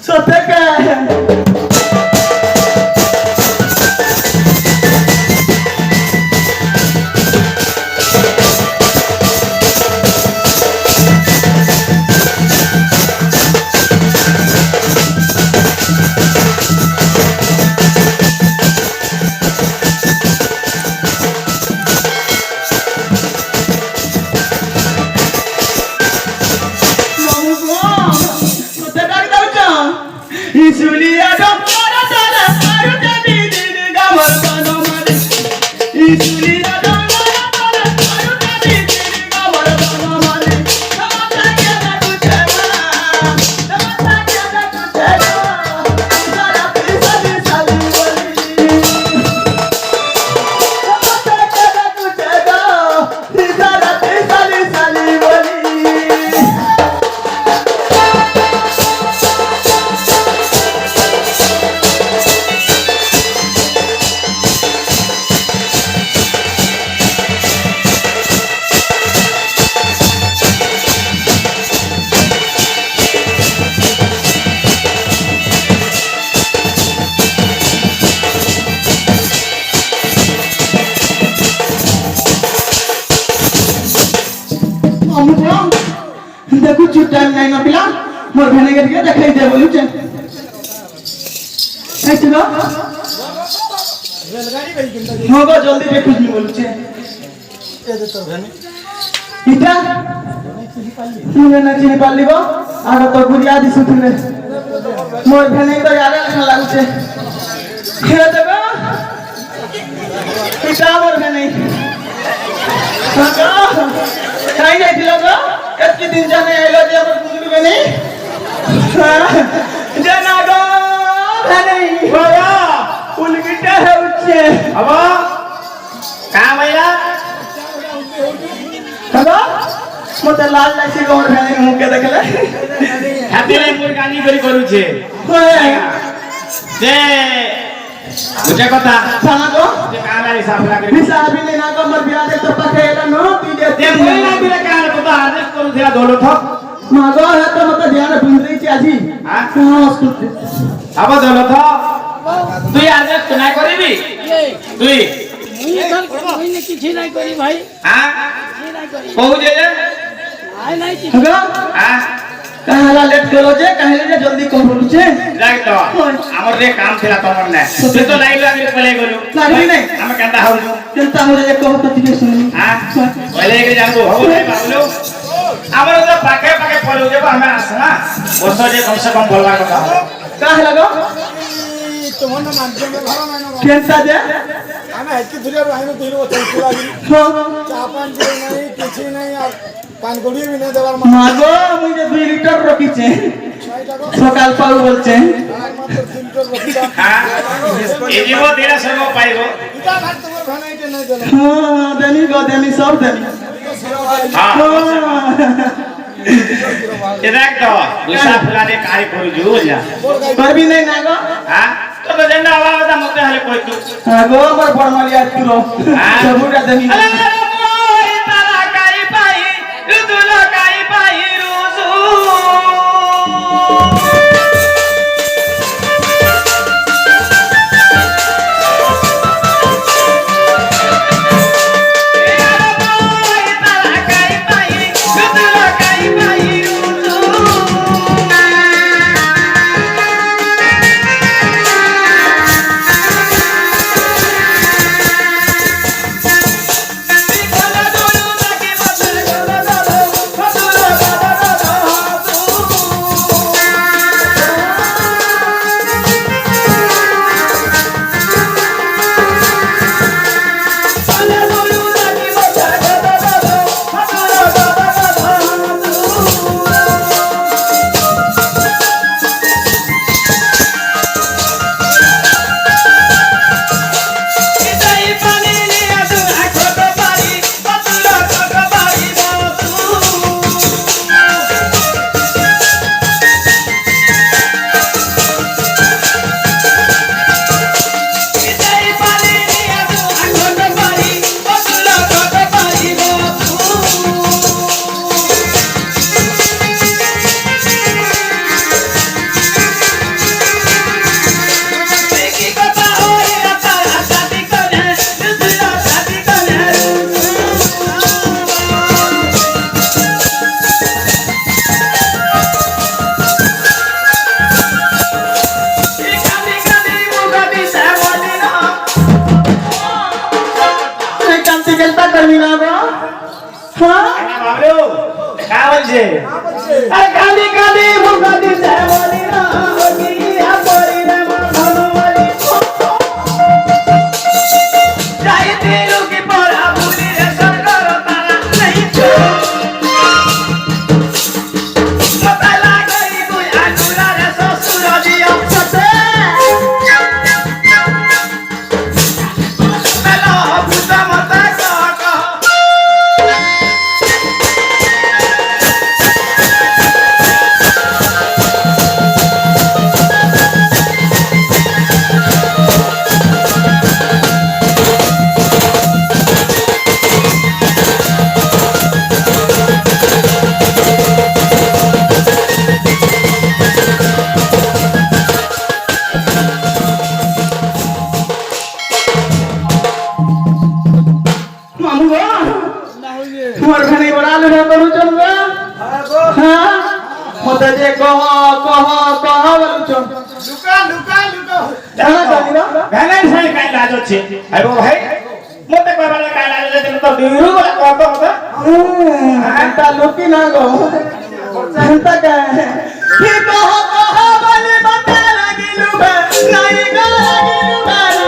সত্যকে Julia don't wanna tell us how to did it gamar bano mari Julia don't wanna tell us how to did it gamar bano mari Tamata kya tu chela Tamata kya tu chela Sara pisa di sali wali Tamata kya tu chela Sara pisa di sali wali देखो चुप time नहीं ना पिला मोर भेने के दिया देखाई दे बोलू चे ऐसे ना रेलगाड़ी गई किंतु होगा जल्दी पे कुछ नहीं बोलू चे ये दे तो भेने इटा मुझे ना चिनी पाली को आगे तो गुड़िया दी सुतले मोर भेने के तो यार लगने लागू चे ये देखो इटा मोर भेने कहीं नहीं दिला को कितने दिन जाने आएगा जब बुजुर्ग में नहीं जाना गो नहीं भैया उलगिटा है उच्चे अब कहाँ भैया हेलो मुझे लाल लाची गौर भेने मुँह के देखले हैप्पी लाइफ पूरी कहानी बड़ी करूँ छे जे मुझे कथा साला को जे कहाँ लारी साफ लगे निशा अभी नहीं ना को मर बिया दे तो पके एला नो पीजे दे कोई ना बिना कहाँ को तो आदेश करूँ तेरा दोनों था मागो है तो मतलब ध्यान बिंद्री चाची हाँ अब दोनों था तू यार आदेश तो नहीं करी भी तू ही ने किसी नहीं करी भाई हाँ नहीं करी बहुत जे आए नहीं किसी हाँ कहाँ ला लेट करो जे कहाँ ले जल्दी कौन बोलू जे जाग तो आमर रे काम थिला तमर ने से तो लाइव आगे पले गलो लाइव नहीं हम कंदा हो चिंता हो जे कहो तो ठीक सुनी हां पले के जानबो हो रे बाबलो आमर तो पाके पाके पलो जे हमें आसना बस जे कम से कम बोलवा कथा काहे लगो तुमन माध्यम में घर में केनता जे हमें हेती दुरिया आइनो तीनो चलपुरा चा पान जे नहीं किछि नहीं और पान गुड़ी भी नहीं देवार मागो मुझे 2 लीटर रखी छे सकाल पाउ बोल छे हां ए जीवो तेरा सर्व पाइबो इता भात तोर भनाइते नहीं देले हां देनी गो देनी सब देनी हां एदाक तो गुसा फुलाने कार्य करू जो जा करबी नहीं नागो हां तो जेंडा आवाज मते हले कोइ तू हागो पर फरमालिया तुरो सबुटा देनी বলছে আরে কাঁদি কাঁদি মুখা দিতে বলি না গিয়া পড়ি রে মন ধনমালি যাইতে লোকে পড়া ভুলি রে সরকার তারা নেই তো মতা লাগই তুই আগুলা রে শ্বশুর দিয়া সাথে মেলা বুঝা মতা কাকা মামু গো তোমার খানি বড় আলু করু চলবে হ্যাঁ মতে যে কহ বলুছ লুকা জানা জানি না ভ্যালেন সাই কাই লাজ আছে আইবো ভাই মতে কইবারে কাই লাজ আছে তুমি তো দিরু বলে কত মতে তা লুকি না গো চিন্তা কা কি কহ বলে মতে লাগিলু বে নাই গো লাগিলু বাই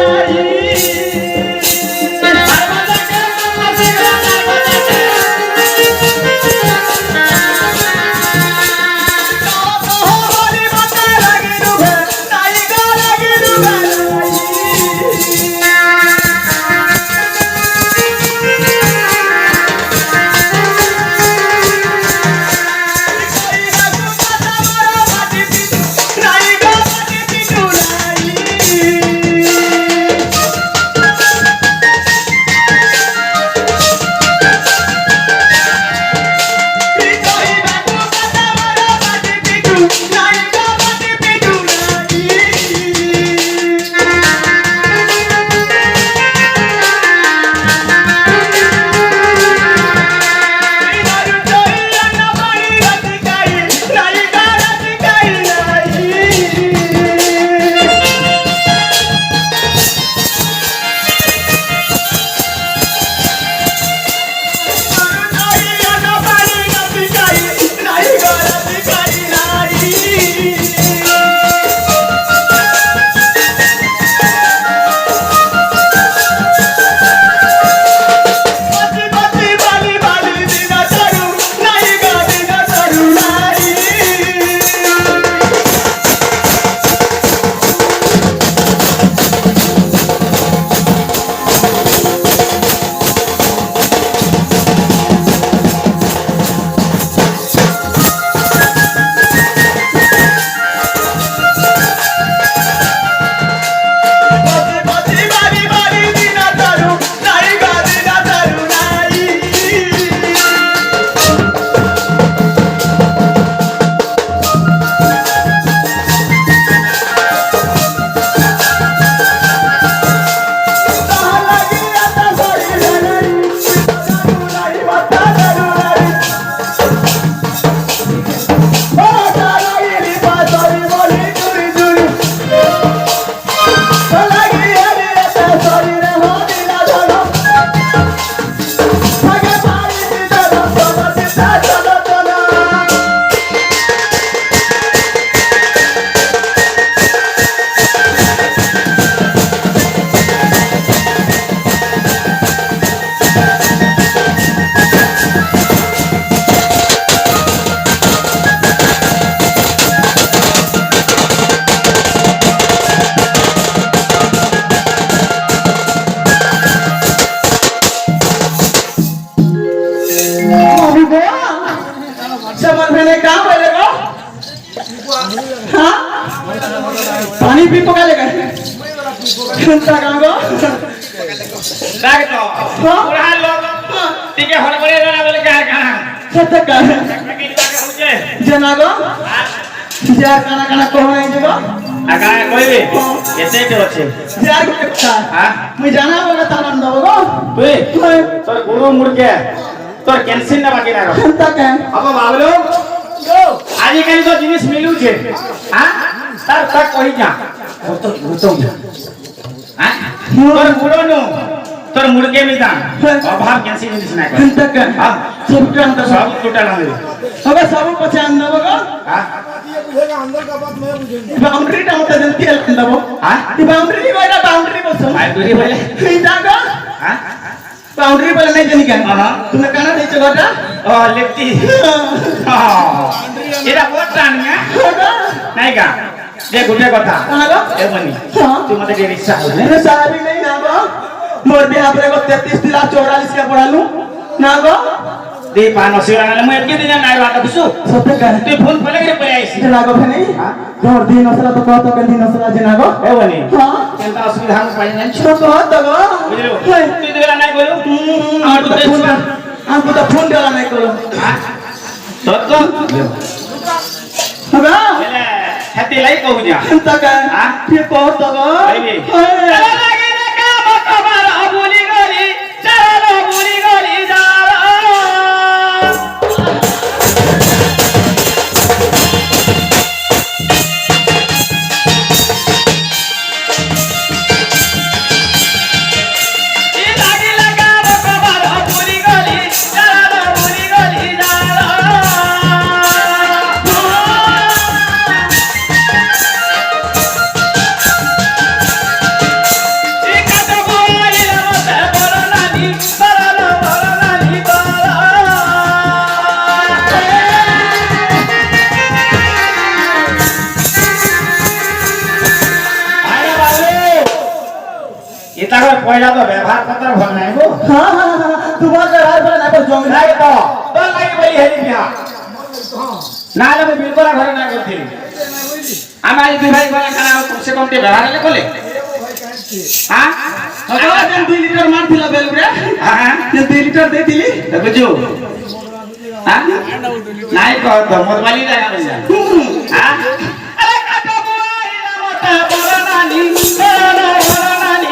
पानी भी पका लेगा चिंता कांगो लागतो पूरा लोग टिके हड़बड़े ना बोले क्या खाना सत्य का जनागो यार खाना खाना को नहीं देगो आगा कोई भी कैसे तो अच्छे यार को अच्छा हां मैं जाना होगा तालन दबो तू तोर गुरु मुड़ के तोर कैंसिल ना बाकी ना चिंता का अब बाबलो आज काली तो जिनिस मिलू छे हां तार तक कहि जा तो हां तोर गुरु नु তোর মুড়কে মিতাম অভাব ক্যান্সি জিনিস না করে তক সব টান তো সব টোটাল হবে হবে সব পছে আন দেব গো হ্যাঁ বাউন্ডারি টা মতে জলদি আন দেব হ্যাঁ এই বাউন্ডারি কইরা বাউন্ডারি বসো আই দুরি বলে এই দাগো হ্যাঁ বাউন্ডারি বলে নাই জানি কেন হ্যাঁ তুমি কানা দিছো গোটা ও লেফটি এটা বহুত টান না নাই গা যে গুটে কথা হালো এ বনি হ্যাঁ তুই মতে যে রিক্সা হল अरे साहब ही नहीं ना गो मोर बिहार पर को 33 लाख 44 का पढ़ा लूं ना गो दे पानो सिवाना मैं एतके दिन नाइ बात खुसु सत्य कर তুই ফোন ফলে করে পড়ে আইছিস ना गो नहीं जोर दिन असला तो कहतो के दिन असला जे ना गो এ বনি हां কেনটা অসুবিধা আমি পাই না तो कहतो गो বুঝলো তুই দেলা নাই বলো हमको तो फोन डाला नहीं करो হ্যাঁ তো তো हगा এলে হেতে লাই কও যা अंता का हां ये कहतो गो আইবি লাগে না কাম কবার অবুলি গলি চালো বুলি গলি যারা পয়লা তো ব্যবহার করতে ভাল নাই গো हां हां तुम्हारा व्यवहार पर ना पर जंग নাই তো তোর লাগি বলি হেলি বিয়া না হলে আমি বিলকুল ঘরে না করছিলি আমি আজ দুই ভাই ঘরে খানা কমসে কম তে ব্যবহার হলে কোলে হ্যাঁ अगला दिन 2 लीटर मार थिला बेल रे হ্যাঁ ये 2 लीटर दे थिली বুঝছো হ্যাঁ নাই কহ তো মতবালি জায়গা লই যা হ্যাঁ আরে কাকা বুয়াই রামতা বরনানি বরনানি বরনানি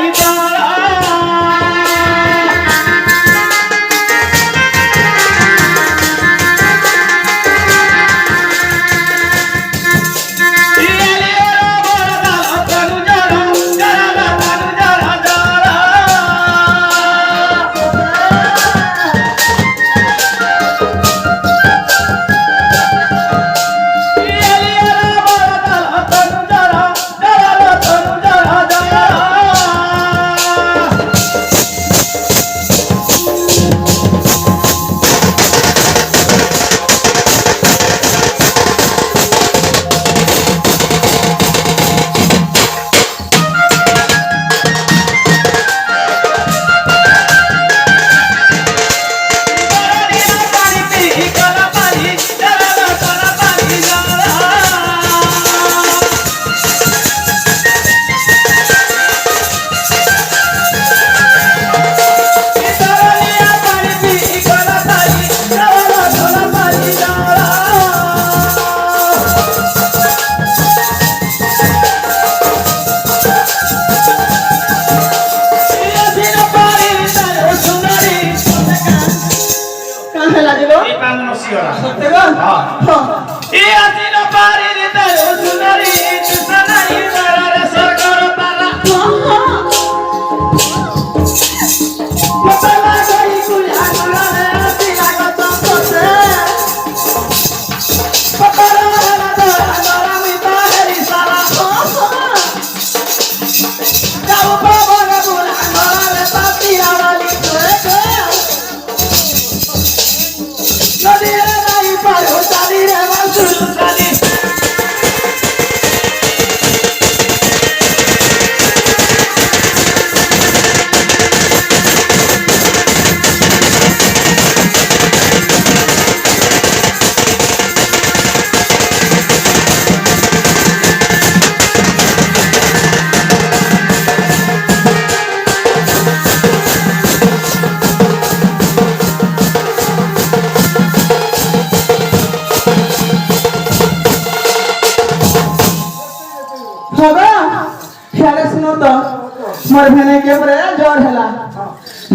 मोर भेने के परे जोर हैला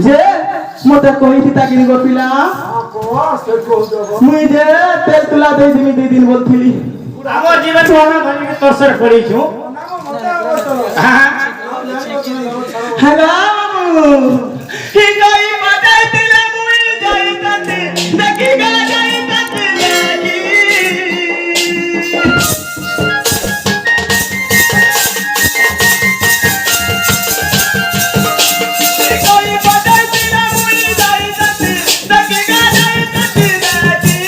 जे मोते कोई थी ताकिन गो पिला मुई जे तेल तुला दे दिमी 2 दिन बोलथिली हमर जीवन में भनी के तोसर पड़ी छु हां गई बजाई दिला मुई जाई तते देखी गा जाई तते लागी कोई बजाई दिला मुई जाई तते देखी गा जाई तते लागी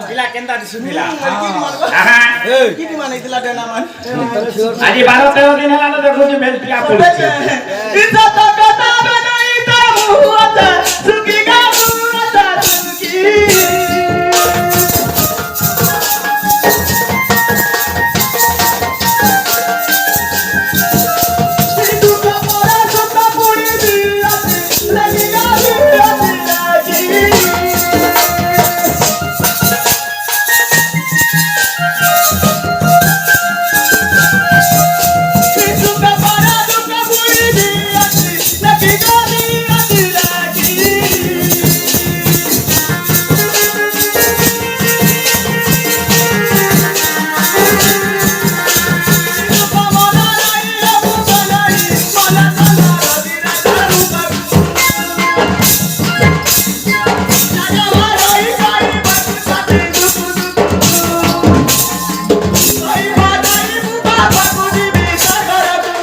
ପିଲା କେନ୍ତା ଦିଶୁଥିଲା किती म्हणायचं लाट्याला मान ଆଜି 12-13 ଦିନ ହେଲା ତ ଦେଖୁଛି ବେଲଟିଆ ପଡୁଛି इथं तो कथा बनाई तो मुआता सुकी गा मुआता सुकी दुका मोरा सुका पुरी दिलाती लगी गा दिलाती लागी दुका मोरा सुका पुरी दिलाती लगी गा दिलाती लागी दुका मोरा नाही रबुका नाही मला सांगा रविरा दारुका जागा माराई गाई बसकाती दुकु दुकु आई बादाई मुबा बाकुजी बिसा करतु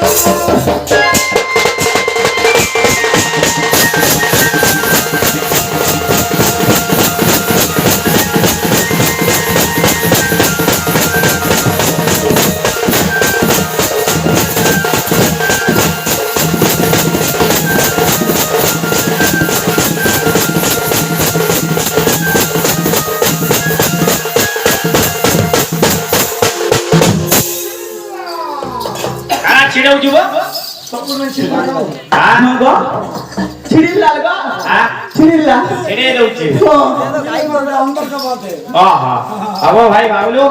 କାଣା ଛିଡ଼ଉ ଯିବ ହଁ ଗो ଛିଡ଼ିଲା ଗो ଛିଡ଼ିଲା ଛିଡ଼େଇ ଦଉଛି ହଁ ଓହୋ ହବ ଭାଇ ବାବୁଲୁ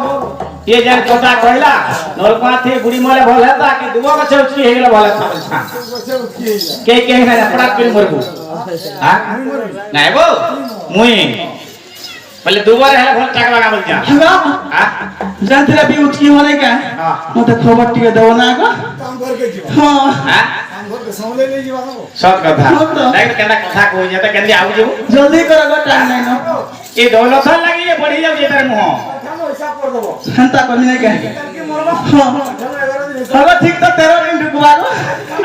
ଇଏ ଯେନ୍ କଥା କହିଲା ନଳକୂଆ ଥି ବୁଢ଼ୀ ମଲେ ଭଲ ହେତା କି ଦୁବ ଗଛ ଉଚି ହେଇଗଲେ ଭଲ ହେତା କେ କେ ନା ପଡ଼ା ପିଲ ମରବୁ ନାଇଁ ବୋ ମୁଇଁ বলে দুবার হেলা ভোট টাকা লাগা বলছা হ্যাঁ হ্যাঁ জানতিরা বি উঠকি মানে কা হ্যাঁ মতে খবর টিকে দেব না গো কাম করকে ଯିବା হ্যাঁ হ্যাঁ কাম করকে সমলে নেই ଯିବା হবো সত কথা সত। দেখ কেনা কথা কই যেতে কেন্দি আউ যাবো জলদি কর গো টাইম নাই ন এই দৌলত লাগি এ বড়ি যাও যেতার মুহ কেন হিসাব করে দেবো হন্তা কমি নাই কা কি মরবা হ্যাঁ কেন 11 দিন হলো ঠিক তো 13 দিন ঢুকবা গো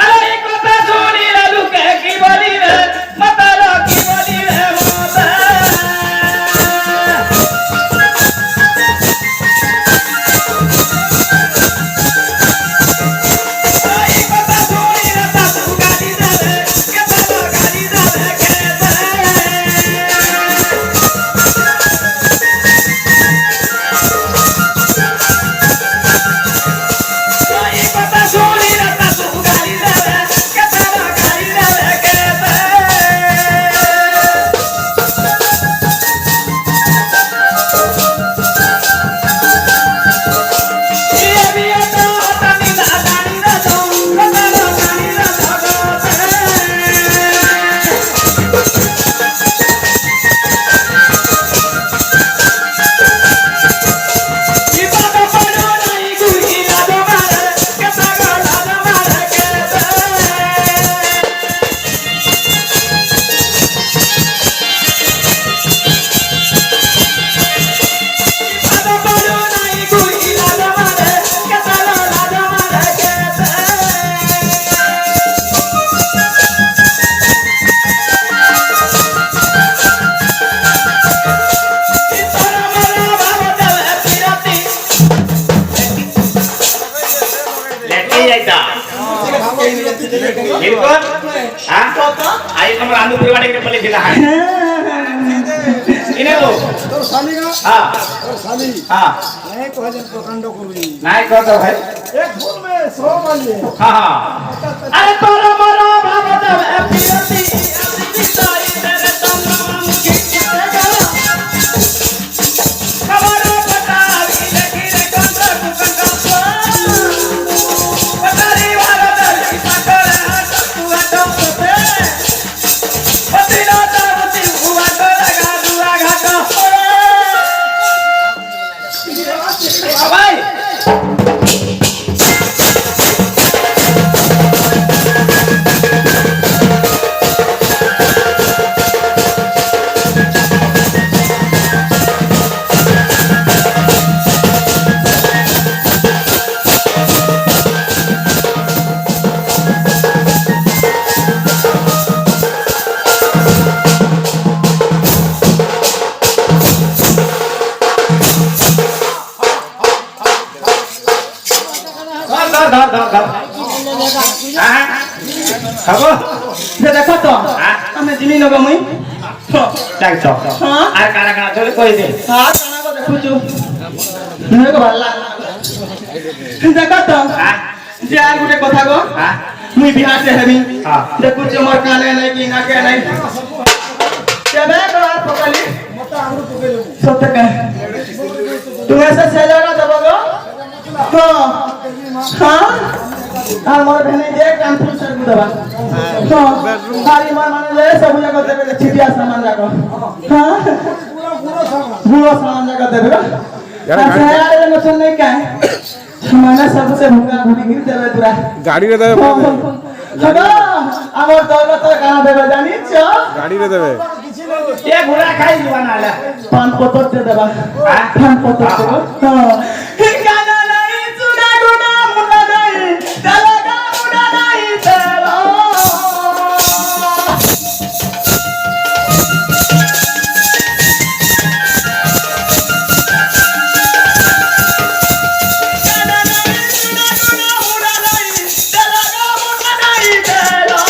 আরে এই কথা শুনি রে লুকে কি বলি রে মতালো কি বলি রে মতা এই কথা শুনি রে তাতু গালি দেবে কে তাতু গালি দেবে কে এই কথা শুনি রে তাতু গালি দেবে কে তাতু গালি দেবে কে ইয়ে বিয়ে তো তানি না গালি না তো মতালো গালি না তো Y para parar ahí gurgila do mare que saga la do mare que para parar ahí gurgila do mare que saga la do mare que y para mala vamos de pirati লেটি যাইতা বিলকুল হ্যাঁ I তোমার আলু পরিবারে করে বলে দিলা ইনে গো তোর শালি না হ্যাঁ তোর শালি হ্যাঁ নাই কহ যেন প্রকাণ্ড করবি নাই কত ভাই এক ভুল মে 100 মানিয়ে হ্যাঁ হ্যাঁ আরে তোর মর ভাব দেবে পিরতি আমি তাই তেরে তন্দ্রা মুখি খবর পটাবি দেখি রে কন্দ্রা কুকন্দ্রা পটারি ভালো দলি পাকরে হাত কুয়াটো সবাই ধর হ্যাঁ খাবো যে দেখো তো হ্যাঁ আমি জিনি নব মুই যাই তো হ্যাঁ আর কারা কারা চলে কই দে হ্যাঁ কানা গো দেখুଛୁ নুয়ে গো ভাল লাগ দেখো তো হ্যাঁ যে আর গুটে কথা গো হ্যাঁ মুই বিহার से हेमी हाँ। देखुछु मोर काने नहीं कि ना के नहीं केबे को आप पकली মোটা আঙুল পকে দেবো सत्य का तुम ऐसे सेलेगा दबो गो हां हां আর মোর ভেনে যে কানপুর সর দবা हां খালি মোর মানে যে সব জায়গা দেবে চিটিয়া সামান রাখো हां পুরো পুরো সামান বুড়ো সামান জায়গা দেবে আচ্ছা यार ये नचन नहीं का समाना सबसे भूखा भूखी गिर देवे पूरा গাড়ি রে দেবে হগো আমার দৌলত কানা দেবে জানিছ গাড়ি রে দেবে এ ঘোড়া খাই দিবা নালে পান পতর দে দেবা হ্যাঁ? পান পতর দেবা হ্যাঁ গানা নাই সুনা গুনা মুনা নাই তেলগা মুনা নাই তেলো গানা নাই সুনা গুনা মুনা নাই তেলগা মুনা নাই তেলো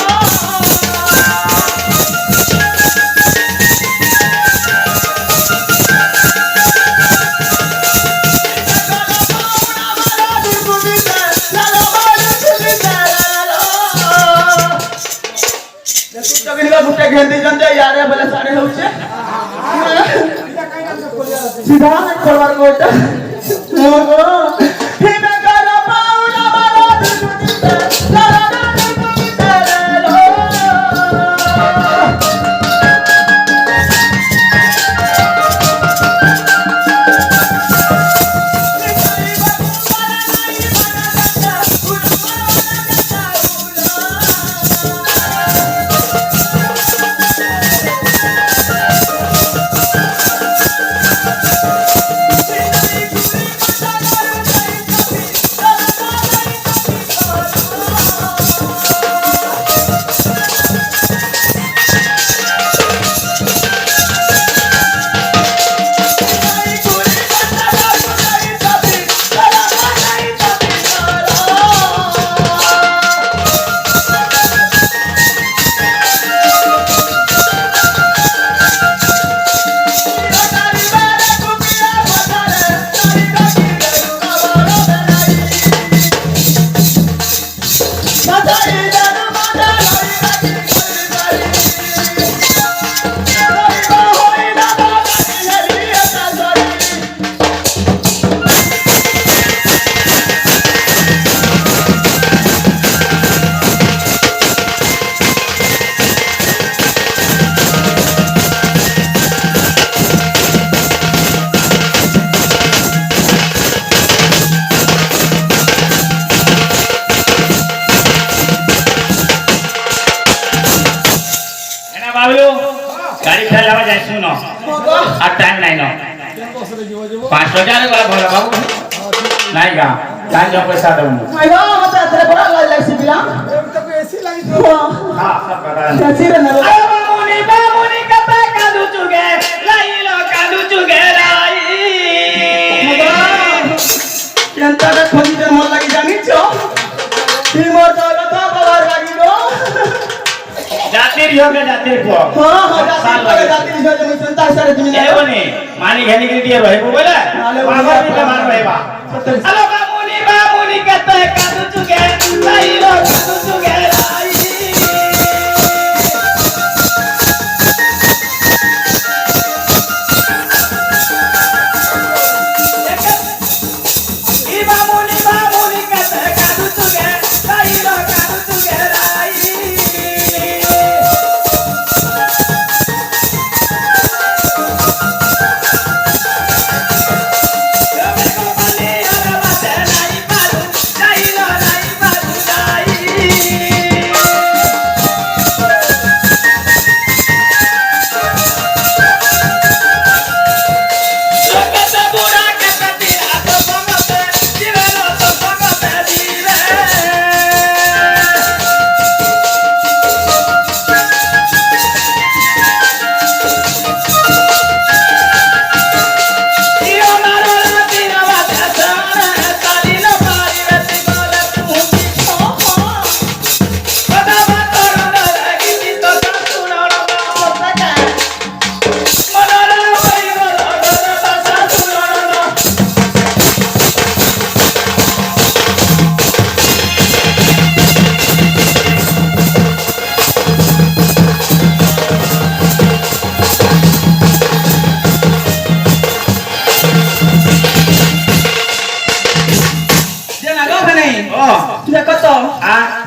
বাবলু গাড়ি ফেলাবা যাই শুনো আর টাইম নাই না 500 টাকা গলা ভরা বাবু নাই গা টাইম যা পয়সা দেব আইগো মতে আতরে বড় লাগছি বিলা তোকে এসি লাগি তো হ্যাঁ সব কথা কাছিরে না বামুনি কথা কাদু চুগে লাইলো কাদু চুগে লাই কেনটা খঞ্জিদের মন লাগি জানিছ এই মোর দৌলত বাবার লাগি গো জাতির যোগে জাতির পর হ্যাঁ হ্যাঁ জাতির জন্য চিন্তা সারে তুমি এ বনে মানি ঘেনি গিয়ে দিয়ে রহিব বলে বাবা দিলে মার রহিবা হ্যালো বামুনি কথা কাদু চুগে লাইলো কাদু চুগে লাই বামুনি কথা কাদু চুগে লাইলো কাদু চুগে লাই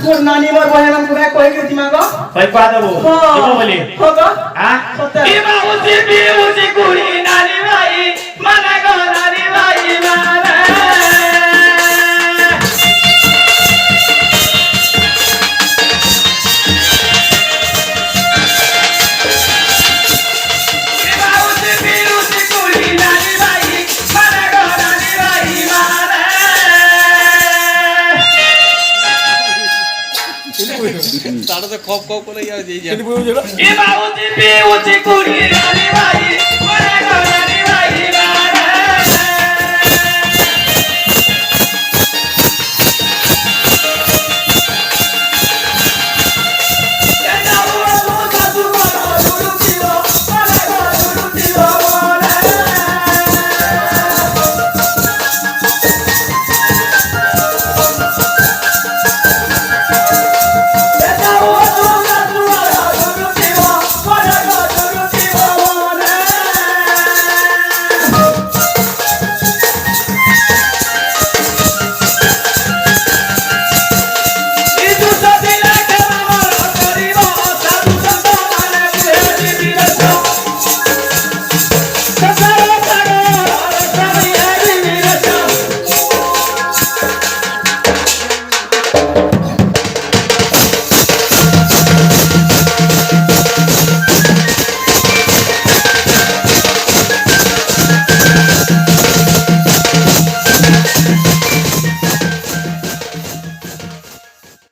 মোর নানি মোর বহে নাম কুড়া কই গেছি মাগো কই পা দেবো দেবো বলি হোগো হ্যাঁ সত্যি ইমা উসি বি উসি কুড়ি নানি ভাই মানে গো নানি ভাই মানে ইমা উসি বি উসি কুড়ি নানি ভাই মানে গো নানি ভাই মানে তারা তো খপ খপ করে ইমা উসি বি উসি কুড়ি নানি ভাই